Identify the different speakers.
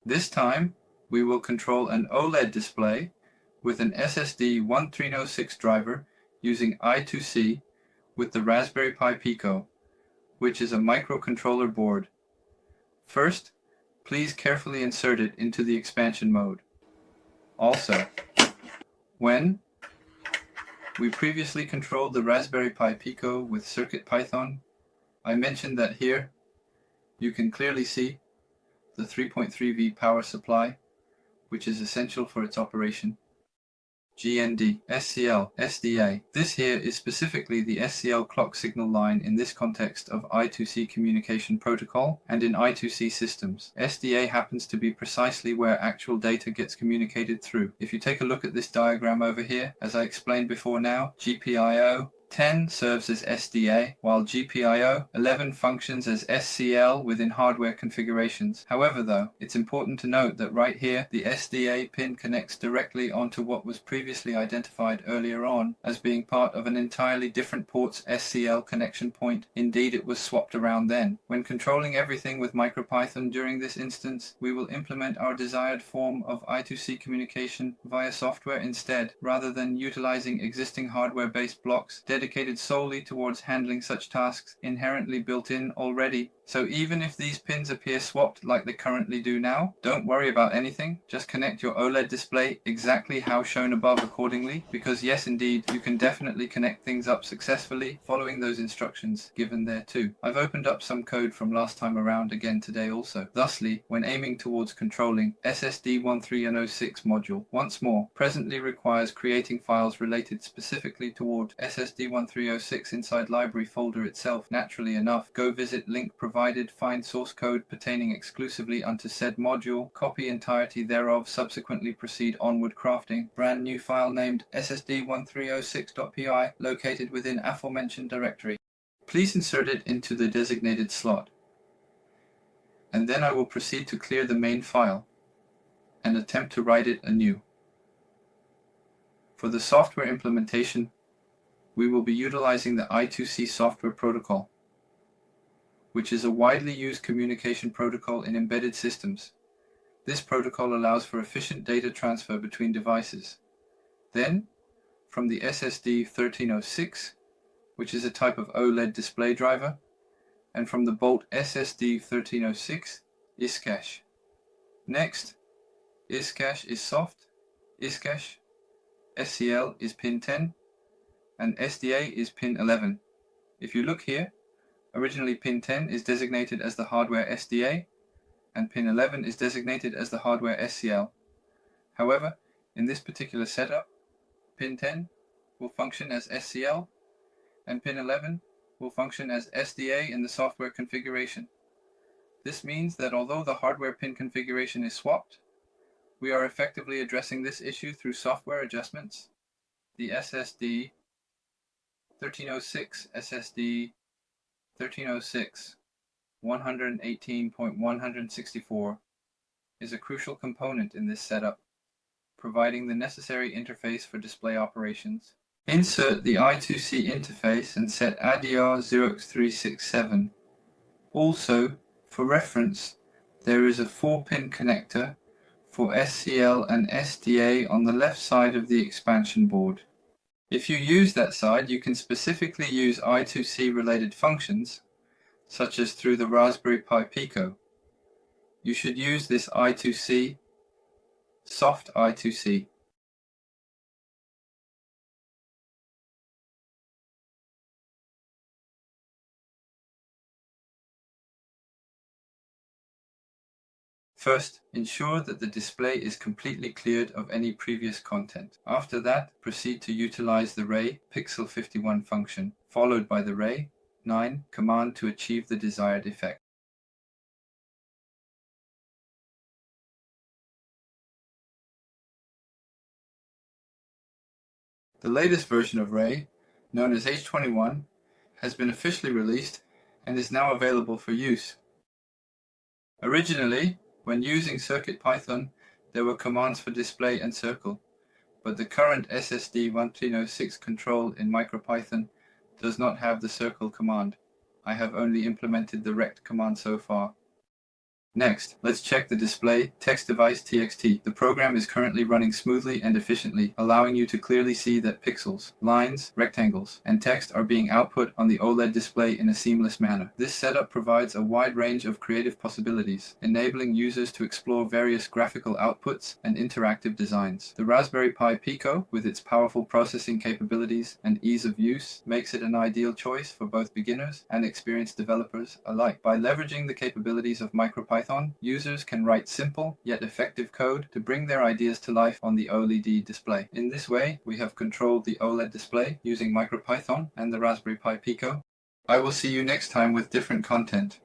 Speaker 1: This time, we will control an OLED display with an SSD 1306 driver using I2C with the Raspberry Pi Pico, which is a microcontroller board. First, please carefully insert it into the expansion mode. Also, when we previously controlled the Raspberry Pi Pico with CircuitPython, I mentioned that here you can clearly see the 3.3V power supply, which is essential for its operation. GND, SCL, SDA. This here is specifically the SCL clock signal line in this context of I2C communication protocol and in I2C systems. SDA happens to be precisely where actual data gets communicated through. If you take a look at this diagram over here, as I explained before now, GPIO 10 serves as SDA, while GPIO 11 functions as SCL within hardware configurations. However though, it's important to note that right here, the SDA pin connects directly onto what was previously identified earlier on as being part of an entirely different port's SCL connection point. Indeed, it was swapped around then. When controlling everything with MicroPython during this instance, we will implement our desired form of I2C communication via software instead, rather than utilizing existing hardware-based blocks dedicated solely towards handling such tasks inherently built in already. So even if these pins appear swapped like they currently do now, don't worry about anything, just connect your OLED display exactly how shown above accordingly, because yes indeed, you can definitely connect things up successfully following those instructions given there too. I've opened up some code from last time around again today also. Thusly, when aiming towards controlling SSD 1306 module, once more, presently requires creating files related specifically toward SSD 1306 inside library folder itself. Naturally enough, go visit link provided, find source code pertaining exclusively unto said module, copy entirety thereof, subsequently proceed onward crafting brand new file named ssd1306.py located within aforementioned directory. Please insert it into the designated slot, and then I will proceed to clear the main file and attempt to write it anew. For the software implementation, we will be utilizing the I2C software protocol, which is a widely used communication protocol in embedded systems. This protocol allows for efficient data transfer between devices. Then, from the SSD 1306, which is a type of OLED display driver, and from the bolt SSD 1306, ISCASH. Next, ISCASH is soft, ISCASH, SCL is pin 10, and SDA is pin 11. If you look here, originally pin 10 is designated as the hardware SDA, and pin 11 is designated as the hardware SCL. However, in this particular setup, pin 10 will function as SCL, and pin 11 will function as SDA in the software configuration. This means that although the hardware pin configuration is swapped, we are effectively addressing this issue through software adjustments. The SSD 1306 SSD 1306 118.164 is a crucial component in this setup, providing the necessary interface for display operations. Insert the I2C interface and set ADR 0367. Also, for reference, there is a 4-pin connector for SCL and SDA on the left side of the expansion board. If you use that side, you can specifically use I2C related functions, such as through the Raspberry Pi Pico. You should use this I2C, soft I2C. First, ensure that the display is completely cleared of any previous content. After that, proceed to utilize the Ray Pixel 51 function, followed by the Ray 9 command to achieve the desired effect. The latest version of Ray, known as H21, has been officially released and is now available for use. Originally, when using CircuitPython, there were commands for display and circle, but the current SSD 1306 control in MicroPython does not have the circle command. I have only implemented the rect command so far. Next, let's check the display text device TXT. The program is currently running smoothly and efficiently, allowing you to clearly see that pixels, lines, rectangles, and text are being output on the OLED display in a seamless manner. This setup provides a wide range of creative possibilities, enabling users to explore various graphical outputs and interactive designs. The Raspberry Pi Pico, with its powerful processing capabilities and ease of use, makes it an ideal choice for both beginners and experienced developers alike. By leveraging the capabilities of MicroPython, users can write simple yet effective code to bring their ideas to life on the OLED display. In this way, we have controlled the OLED display using MicroPython and the Raspberry Pi Pico. I will see you next time with different content.